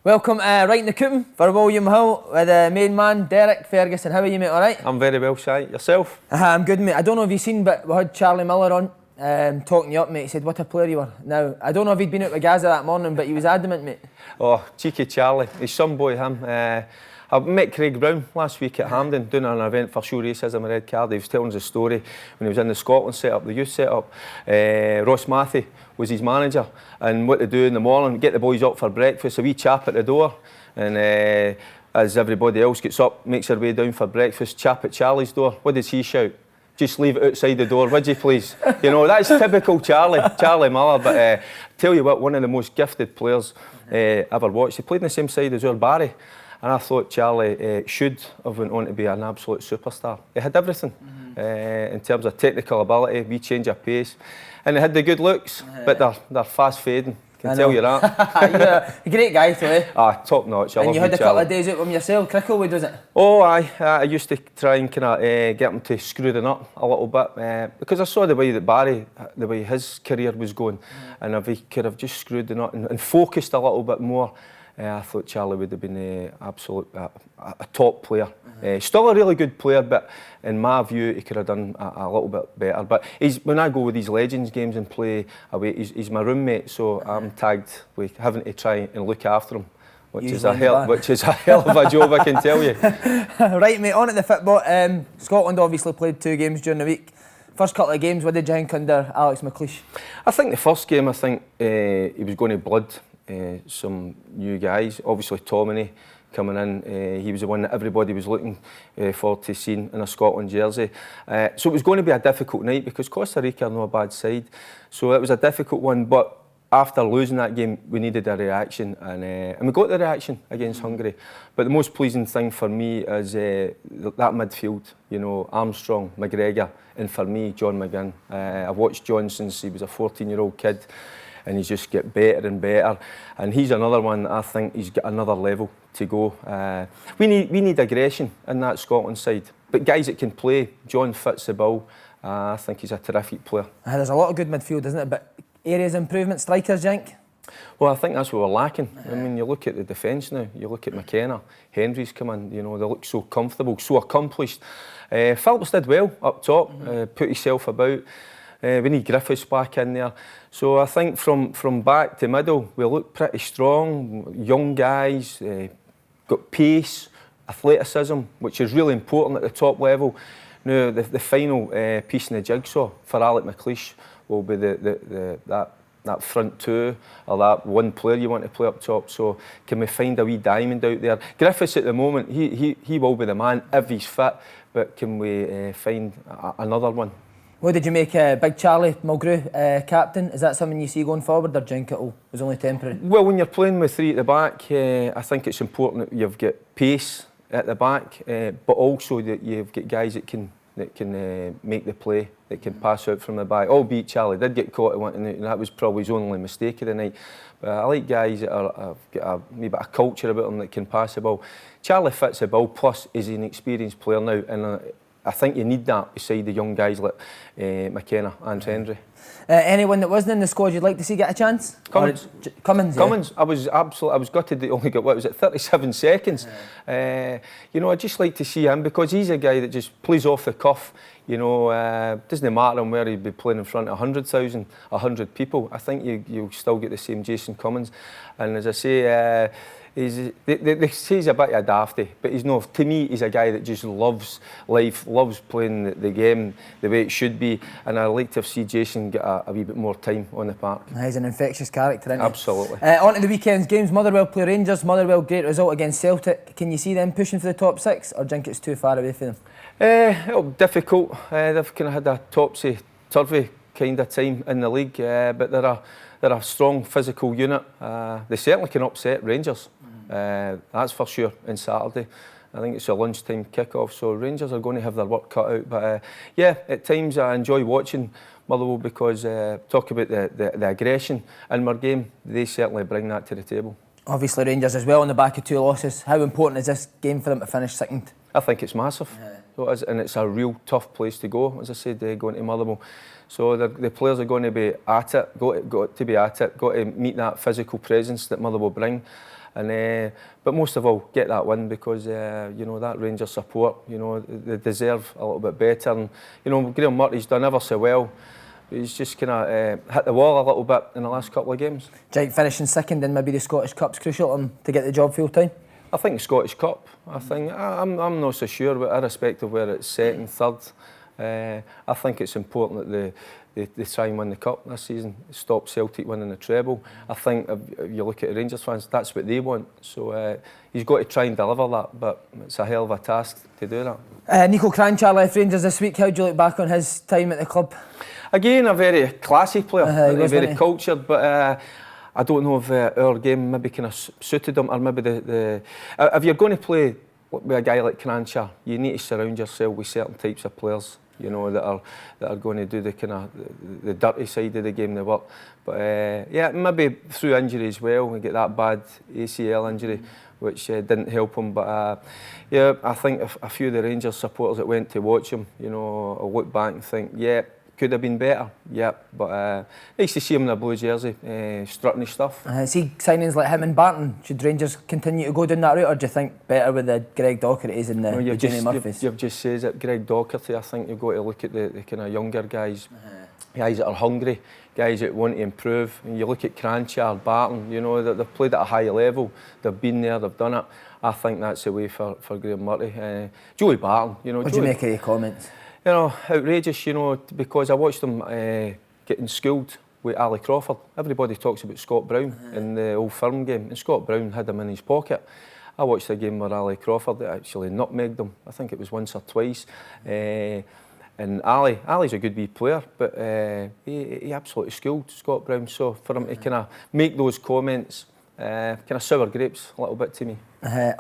Welcome right in the coupon for William Hill with the main man, Derek Ferguson. How are you, mate? All right? I'm very well, Shy. Yourself? I'm good, mate. I don't know if you've seen, but we had Charlie Miller on talking you up, mate. He said, what a player you were. Now, I don't know if he'd been out with Gaza that morning, but he was adamant, mate. Oh, cheeky Charlie. He's some boy, him. I met Craig Brown last week at Hampden doing an event for Show Racism, a red card. He was telling us a story when he was in the Scotland setup, the youth setup. Ross Matthew was his manager, and what they do in the morning, get the boys up for breakfast, a wee chap at the door, and as everybody else gets up, makes their way down for breakfast, chap at Charlie's door. What does he shout? Just leave it outside the door, would you please? You know, that's typical Charlie Miller, but tell you what, one of the most gifted players ever watched. He played on the same side as our Barry. And I thought Charlie should have went on to be an absolute superstar. He had everything in terms of technical ability, wee change of pace, and he had the good looks, but they're fast fading. Can tell you that. You're a great guy, too, eh? Top notch. And you had a couple of days out with him yourself, Cricklewood, was it? Oh, aye. I used to try and kind of get him to screw the nut a little bit because I saw the way that Barry, the way his career was going, and if he could have just screwed the nut and focused a little bit more, I thought Charlie would have been a top player. Still a really good player, but in my view, he could have done a little bit better. But when I go with these Legends games and play away, he's my roommate, so I'm tagged with having to try and look after him, which is a hell of a job, I can tell you. Right, mate, on at the football. Scotland obviously played 2 games during the week. First couple of games, what did you think under Alex McLeish? I think the first game, I think he was going to blood some new guys. Obviously Tomini coming in, he was the one that everybody was looking forward to seeing in a Scotland jersey. So it was going to be a difficult night because Costa Rica are not a bad side. So it was a difficult one, but after losing that game, we needed a reaction, and we got the reaction against Hungary. But the most pleasing thing for me is that midfield, you know, Armstrong, McGregor, and for me, John McGinn. I've watched John since he was a 14-year-old kid, and he's just get better and better. And he's another one that I think he's got another level to go. We need aggression in that Scotland side, but guys that can play. John fits the bill. I think he's a terrific player. There's a lot of good midfield, isn't it? But areas of improvement, strikers, Jink? Well, I think that's what we're lacking. I mean, you look at the defence now, you look at McKenna, Henry's come in, you know, they look so comfortable, so accomplished. Phillips did well up top, put himself about. We need Griffiths back in there. So I think from back to middle, we look pretty strong, young guys, got pace, athleticism, which is really important at the top level. Now, the final piece in the jigsaw for Alec McLeish will be that front two, or that one player you want to play up top. So can we find a wee diamond out there? Griffiths at the moment, he will be the man if he's fit, but can we find another one? What did you make Big Charlie Mulgrew captain? Is that something you see going forward, or do you think it was only temporary? Well, when you're playing with 3 at the back, I think it's important that you've got pace at the back, but also that you've got guys that can make the play, that can pass out from the back. Albeit Charlie did get caught at one, and that was probably his only mistake of the night. But I like guys that have got maybe a culture about them that can pass the ball. Charlie fits the ball, plus he's an experienced player now, and I think you need that beside the young guys like McKenna and Henry. Anyone that wasn't in the squad you'd like to see get a chance? Cummins. Cummins, yeah. I was gutted that he only got, 37 seconds. You know, I'd just like to see him because he's a guy that just plays off the cuff. You know, doesn't matter where he'd be playing in front of 100,000, 100 people. I think you'll still get the same Jason Cummins. And as I say, they say he's a bit of a dafty, but he's not. To me, he's a guy that just loves life, loves playing the game the way it should be, and I'd like to see Jason get a wee bit more time on the park. He's an infectious character, isn't he? Absolutely. On to the weekend's games. Motherwell play Rangers. Motherwell, great result against Celtic. Can you see them pushing for the top 6, or do you think it's too far away for them? It'll be difficult. They've kind of had a topsy-turvy kind of time in the league, but they're a strong physical unit. They certainly can upset Rangers. That's for sure on Saturday. I think it's a lunchtime kick-off, so Rangers are going to have their work cut out. But yeah, at times I enjoy watching Motherwell because talk about the aggression in their game, they certainly bring that to the table. Obviously Rangers as well on the back of 2 losses. How important is this game for them to finish 2nd? I think it's massive. So it is, and it's a real tough place to go, as I said, going to Motherwell. So the players are going to be at it, got to be at it, got to meet that physical presence that Motherwell bring. But most of all, get that win because you know that Rangers support, you know they deserve a little bit better. And you know Graham Murty's done ever so well. He's just kind of hit the wall a little bit in the last couple of games. Do you think finishing second in maybe the Scottish Cup's crucial to him to get the job full time? I think Scottish Cup. I'm not so sure, but irrespective of where it's second, third, I think it's important that they try and win the cup this season. Stop Celtic winning the treble. I think if you look at the Rangers fans, that's what they want. So he's got to try and deliver that, but it's a hell of a task to do that. Nico Cranchar left Rangers this week. How do you look back on his time at the club? Again, a very classy player, very cultured, but I don't know if our game maybe kind of suited him, or maybe if you're going to play with a guy like Cranchar, you need to surround yourself with certain types of players, you know, that are going to do the kind of the dirty side of the game, the work. But yeah, maybe through injury as well, we get that bad ACL injury, which didn't help him. But yeah, I think a few of the Rangers supporters that went to watch him, you know, will look back and think, yeah, could have been better, yeah, but nice to see him in a blue jersey, strutting his stuff. See signings like him and Barton, should Rangers continue to go down that route, or do you think better with the Greg Docherty's and the Jimmy Murphys? You've just said it, Greg Docherty. I think you've got to look at the kind of younger guys, guys that are hungry, guys that want to improve. And you look at Cranchar, Barton, you know, that they've played at a high level, they've been there, they've done it. I think that's the way for Graham Murty. Joey Barton, you know. What do you make of your comments? You know, outrageous, you know, because I watched him getting schooled with Ali Crawford. Everybody talks about Scott Brown in the Old Firm game, and Scott Brown had him in his pocket. I watched a game where Ali Crawford actually nutmegged him. I think it was once or twice. And Ali's a good wee player, but he absolutely schooled Scott Brown. So for him to kind of make those comments, kind of sour grapes a little bit to me.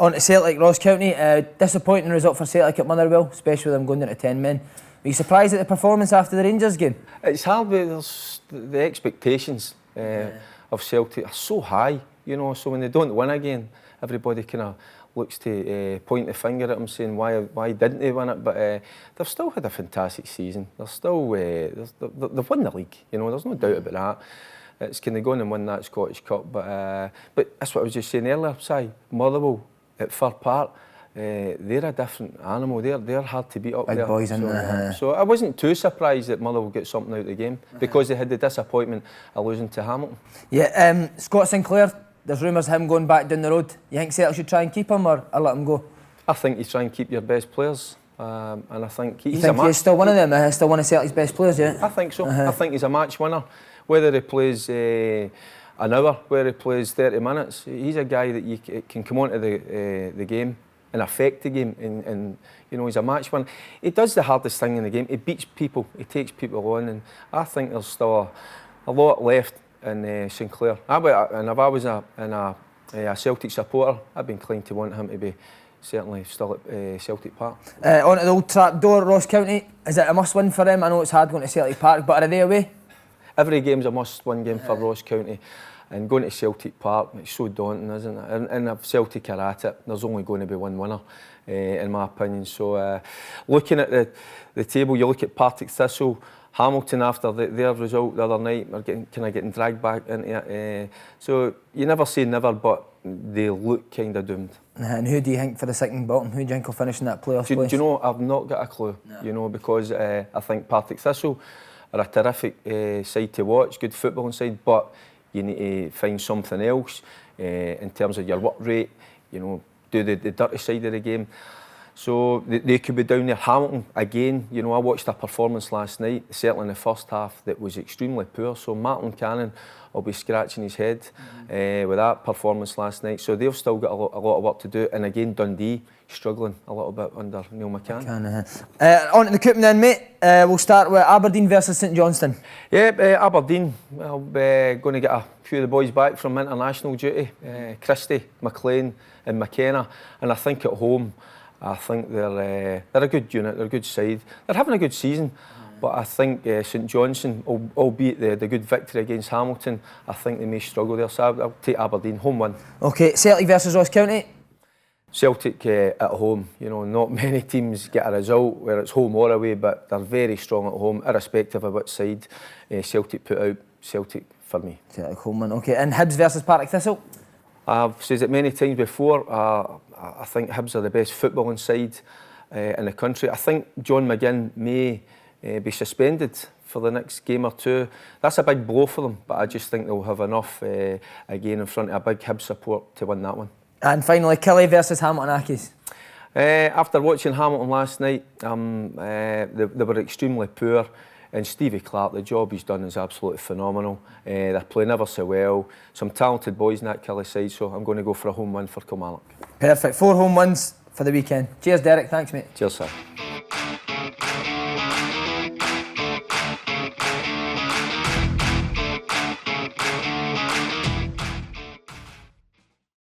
On to Celtic, Ross County. Disappointing result for Celtic at Motherwell, especially with them going down to 10 men. Were you surprised at the performance after the Rangers game? It's hard because the expectations of Celtic are so high, you know, so when they don't win again, everybody kind of looks to point the finger at them saying why didn't they win it, but they've still had a fantastic season. They're still, they've won the league, you know, there's no doubt about that. It's can they go on and win that Scottish Cup, but that's what I was just saying earlier. Motherwell at Fir Park, they're a different animal. They're hard to beat up Big there. Boys, so I wasn't too surprised that Motherwell get something out of the game because they had the disappointment of losing to Hamilton. Yeah, Scott Sinclair. There's rumours of him going back down the road. You think Celtic should try and keep him or let him go? I think you try and keep your best players, and I think he's still one of them. Still one of Celtic's best players, yeah. I think so. I think he's a match winner. Whether he plays an hour, whether he plays 30 minutes, he's a guy that you can come onto the game and affect the game. And you know, he's a match winner. He does the hardest thing in the game. He beats people. He takes people on, and I think there's still a lot left in Sinclair. And if I was a Celtic supporter, I'd be inclined to want him to be certainly still at Celtic Park. On to the old trap door, Ross County. Is it a must-win for them? I know it's hard going to Celtic Park, but are they away? Every game's a must-win game for Ross County, and going to Celtic Park, it's so daunting, isn't it? And if Celtic are at it, there's only going to be one winner, in my opinion. So, looking at the table, you look at Partick Thistle, Hamilton after their result the other night are getting dragged back into it. So you never say never, but they look kind of doomed. And who do you think for the second bottom? Who do you think will finish in that playoff place? Do you know, I've not got a clue, you know, because I think Partick Thistle are a terrific side to watch, good footballing side, but you need to find something else in terms of your work rate, you know, do the dirty side of the game. So they could be down there. Hamilton, again, you know, I watched a performance last night, certainly in the first half, that was extremely poor. So Martin Cannon will be scratching his head with that performance last night. So they've still got a lot of work to do. And again, Dundee struggling a little bit under Neil McCann. On to the Cup then, mate. We'll start with Aberdeen versus St Johnstone. Yeah, Aberdeen. Well, going to get a few of the boys back from international duty. Christie, McLean and McKenna. And I think at home, I think they're a good unit, they're a good side. They're having a good season, but I think St Johnstone, albeit the good victory against Hamilton, I think they may struggle there. So I'll take Aberdeen, home win. OK, Celtic versus Ross County? Celtic at home. You know, not many teams get a result where it's home or away, but they're very strong at home, irrespective of which side Celtic put out. Celtic for me. Celtic home win, OK. And Hibs versus Partick Thistle? I've said it many times before, I think Hibs are the best footballing side in the country. I think John McGinn may be suspended for the next game or two. That's a big blow for them, but I just think they'll have enough again in front of a big Hibs support to win that one. And finally, Kelly versus Hamilton Accies. After watching Hamilton last night, they were extremely poor. And Stevie Clark, the job he's done is absolutely phenomenal. They're playing ever so well. Some talented boys in that Kelly side, so I'm going to go for a home win for Kilmarnock. Perfect. 4 home wins for the weekend. Cheers, Derek. Thanks, mate. Cheers, sir.